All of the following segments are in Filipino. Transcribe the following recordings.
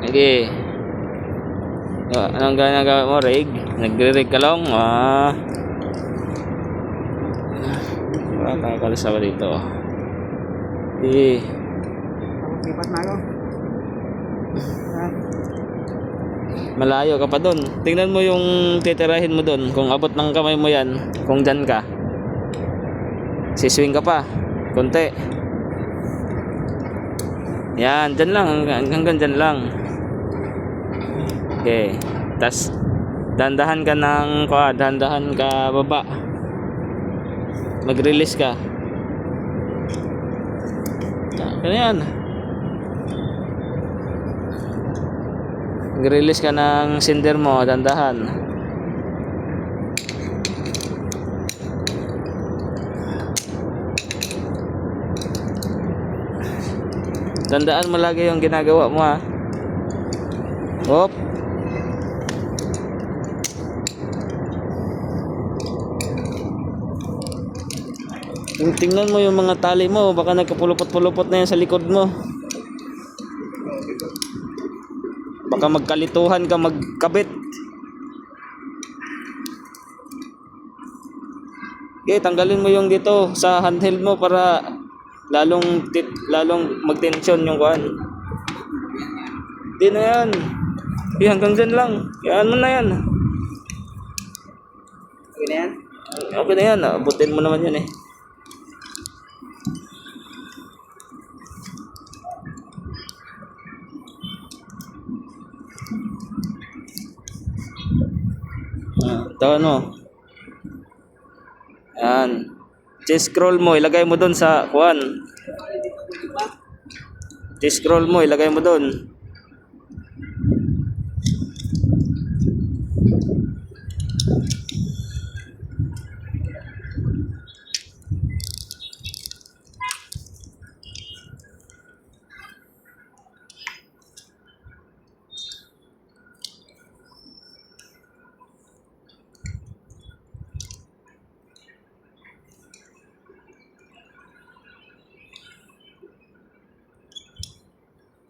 Sige. Anong ginagawa mo, Rig? Nagre-rig ka lang? Nakakalis ako dito. Sige. Lipat na ako. Malayo ka pa doon. Tingnan mo yung titirahin mo doon. Kung abot ng kamay mo yan, kung dyan ka, siswing ka pa konti. Yan, dyan lang, hanggang dyan lang. Okay. Tas dahan-dahan ka dahan-dahan ka baba. Mag-release ka. Ganyan. Mag-release ka ng cinder mo, dahan-dahan. Tandaan mo lagi yung ginagawa mo, ha. Hop. Tingnan mo yung mga tali mo, baka nagkapulupot-pulupot na yan sa likod mo. Baka magkalituhan ka magkabit. Okay, tanggalin mo yung dito sa handheld mo para lalong magtensyon yung kuhan. Di na yan. Di, hanggang dyan lang. Yan mo na yan. Okay na yan? Okay na yan. Abutin mo naman yun eh. Tawan mo. Yan. Scroll mo, ilagay mo doon sa kuhan. Scroll mo, ilagay mo doon.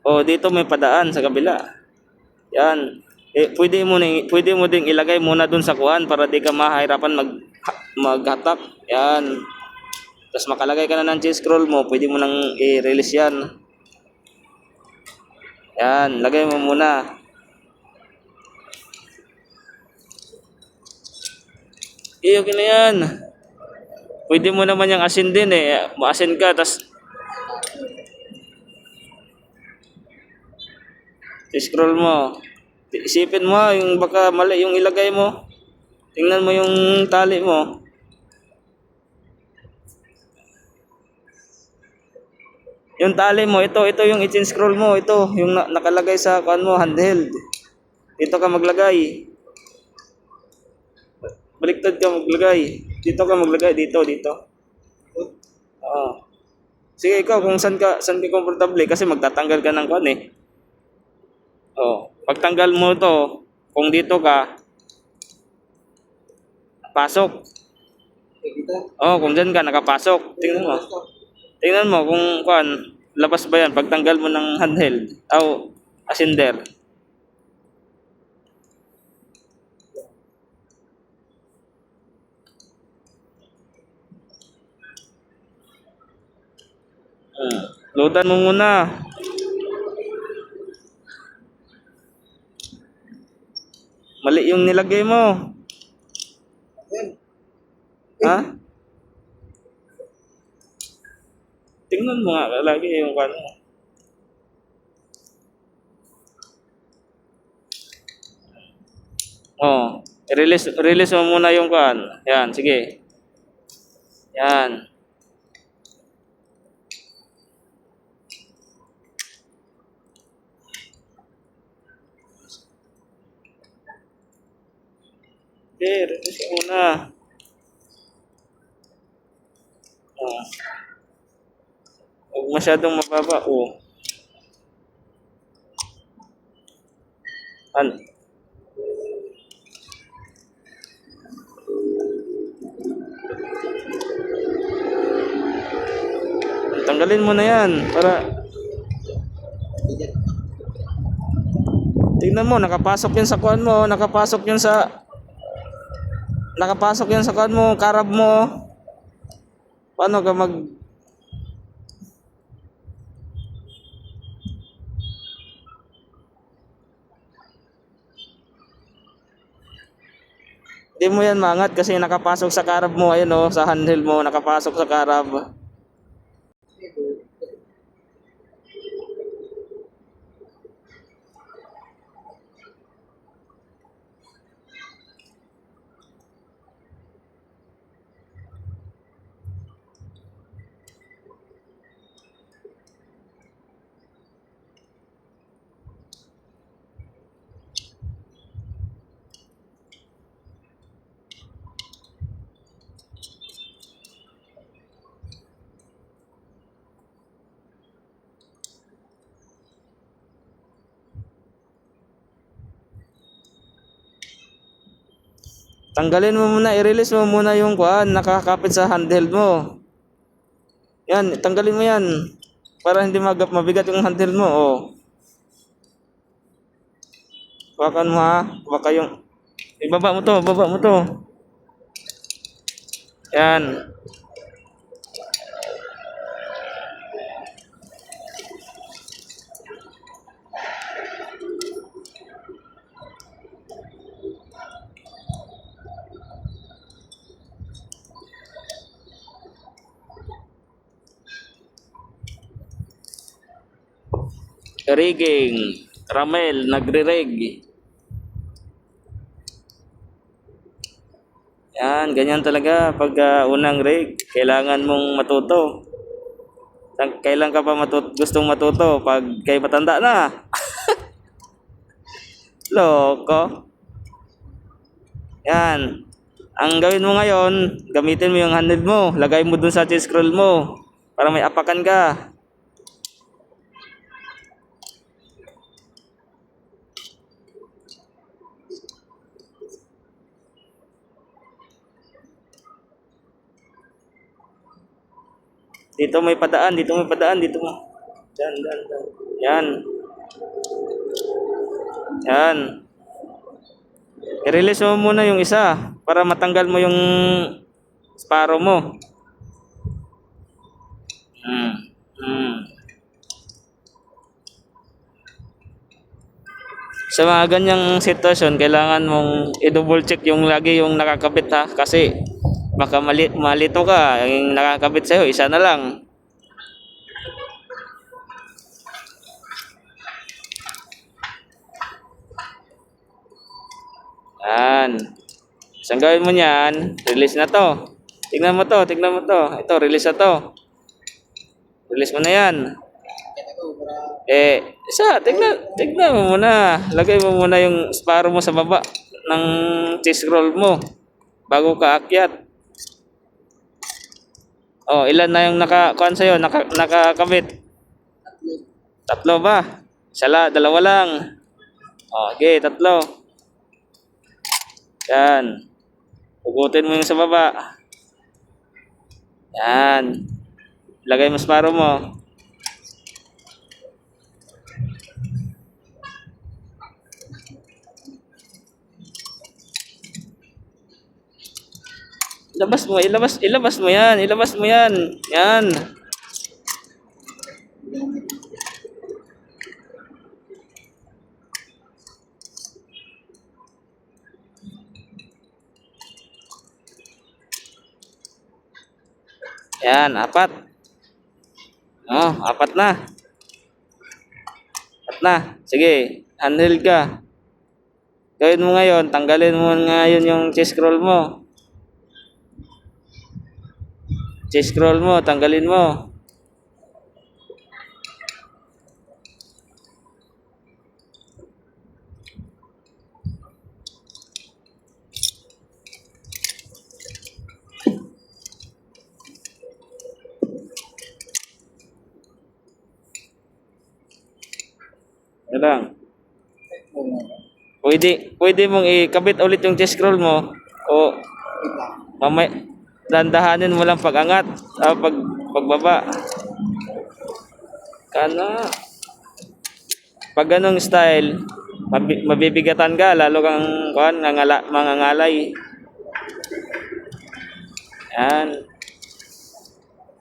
Oh, dito may padaan sa kabila. Yan. Pwede mo ding ilagay muna dun sa kuhan para di ka mahirapan maghatak. Yan. Tapos makalagay ka na ng scroll mo, pwede mo nang i-release yan. Yan, lagay mo muna. Okay na yan. Pwede mo naman yung asin din eh. Maasin ka, tapos scroll mo. Isipin mo yung baka mali yung ilagay mo. Tingnan mo yung tali mo. Yung tali mo, ito yung i-scroll mo, ito yung nakalagay sa kuan mo, handheld. Dito ka maglagay. Baliktad ka maglagay. Dito ka maglagay, dito. Oo. Sige ikaw kung saan ka komportable kasi magtatanggal ka ng kuan eh. Oh, pagtanggal mo to, kung dito ka, pasok. Oh, kung dyan ka, nakapasok. Tingnan mo kung kuan, labas ba yan pagtanggal mo ng handheld o asinder. Loadan mo muna. Mali yung nilagay mo. Ha? Tingnan mo nga lagi yung kano. Oh, release mo muna yung kan. Yan, sige. Yan. Release muna. Oh. Huwag masyadong mababa. Oh. Tanggalin mo na yan para Tingnan mo, nakapasok yun sa kuan mo, nakapasok yan sa kuan mo, karab mo. Paano ka Di mo yan mangat kasi nakapasok sa karab mo, ayun oh, sa handle mo, nakapasok sa karab. Tanggalin mo muna, i-release mo muna yung kuan, nakakapit sa handle mo. Yan, tanggalin mo yan. Para hindi mabigat yung handle mo, oh. Hawakan mo ha, baka yung... Ibaba mo to, baba mo to. Yan. Rigging, Ramel, nagre-rig. Yan, ganyan talaga pag unang rig. Kailangan mong matuto. Kailan ka pa gustong matuto? Pag kay matanda na. Loko. Yan. Ang gawin mo ngayon, gamitin mo yung handle mo. Lagay mo dun sa scroll mo. Para may apakan ka. Dito may padaan, dito mo. Yan. Yan. Yan. I-release mo muna yung isa para matanggal mo yung sparo mo. Sa mga ganyang sitwasyon, kailangan mong i-double check yung lagi yung nakakabit ha, kasi baka malito ka, yung nakakabit sa'yo, isa na lang. Yan. Isang gawin mo niyan, release na to. Tingnan mo to. Ito, release na to. Release mo na yan. Tignan mo muna. Lagay mo muna yung sparo mo sa baba ng C-scroll mo bago ka akyat. Oh, ilan na yung nakakuan sa'yo, nakakabit? Tatlo ba? Dalawa lang. Okay, tatlo. Yan. Hugutin mo yung sa baba. Yan. Lagay mo sparo mo. Ilabas mo yan. Yan. Yan, apat. Oh, apat na. Sige, handle ka. Gawin mo ngayon, tanggalin mo ngayon yung C-scroll mo. Tanggalin mo. Yan lang. Pwede mong ikabit ulit yung C-scroll mo o dandahanin mo lang pag-angat, pagbaba. Kana. Pag ganong style, Mabibigatan ka, lalo kang kuan, mangangalay. Yan.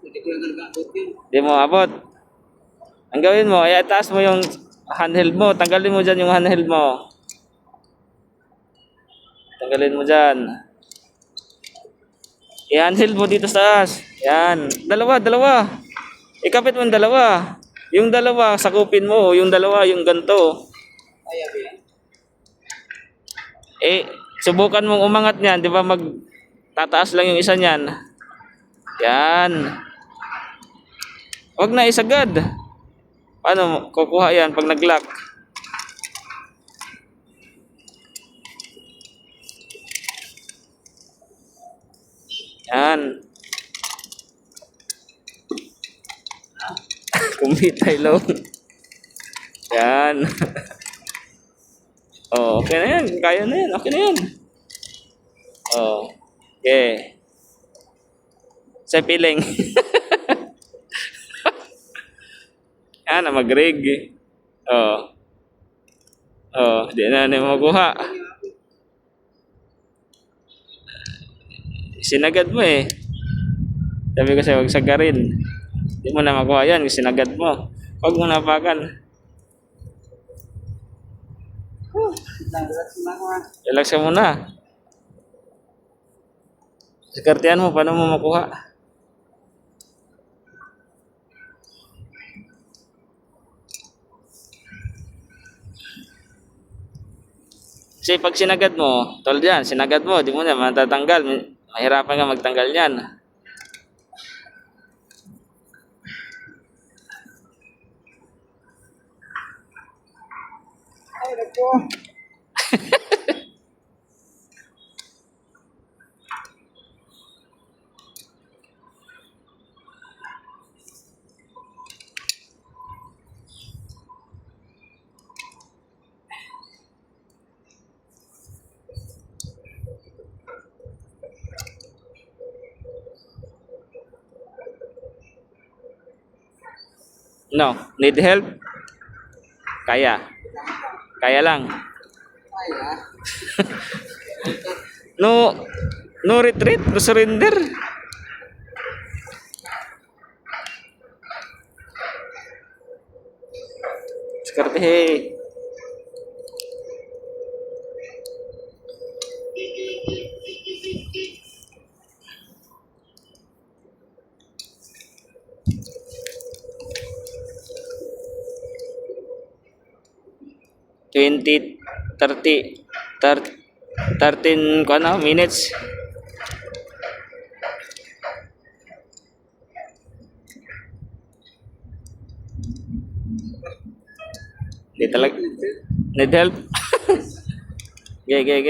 Hindi ko lang nag-abot yun. Di mo abot. Ang gawin mo, ay taas mo yung handheld mo. Tanggalin mo dyan yung handheld mo. Tanggalin mo dyan. I-handheld mo dito sa taas. Yan. Dalawa. Ikapit mo yung dalawa. Yung dalawa, sakupin mo. Yung dalawa, yung ganto. Kaya ba yan? Subukan mong umangat niyan. Di ba tataas lang yung isa niyan. Yan. Huwag na isagad. Paano kukuha yan pag nag-lock? Yan. Kumitay long. Yan. Oh, okay na yan. Kaya na yan. Okay na yan. Oh. Okay. Sa piling. Yan, mag-rig. Oh. Oh, di na makuha. Sinagad mo eh. Sabi ko sa'yo, huwag sagarin. Hindi mo na makuha yan, sinagad mo. Huwag mo napakan. Relax na ako ha. Relax ka muna. Sikartihan mo, paano mo makuha? Kasi pag sinagad mo, tol yan, sinagad mo, di mo na matatanggal. Mahirapan ka magtanggal yan. Ay, nagpo. No, need help? Kaya. Kaya lang. Kaya. No retreat, no surrender. Sekarti hey. Twenty, 13 ko ano, minutes. Di talaga. Need help? Okay.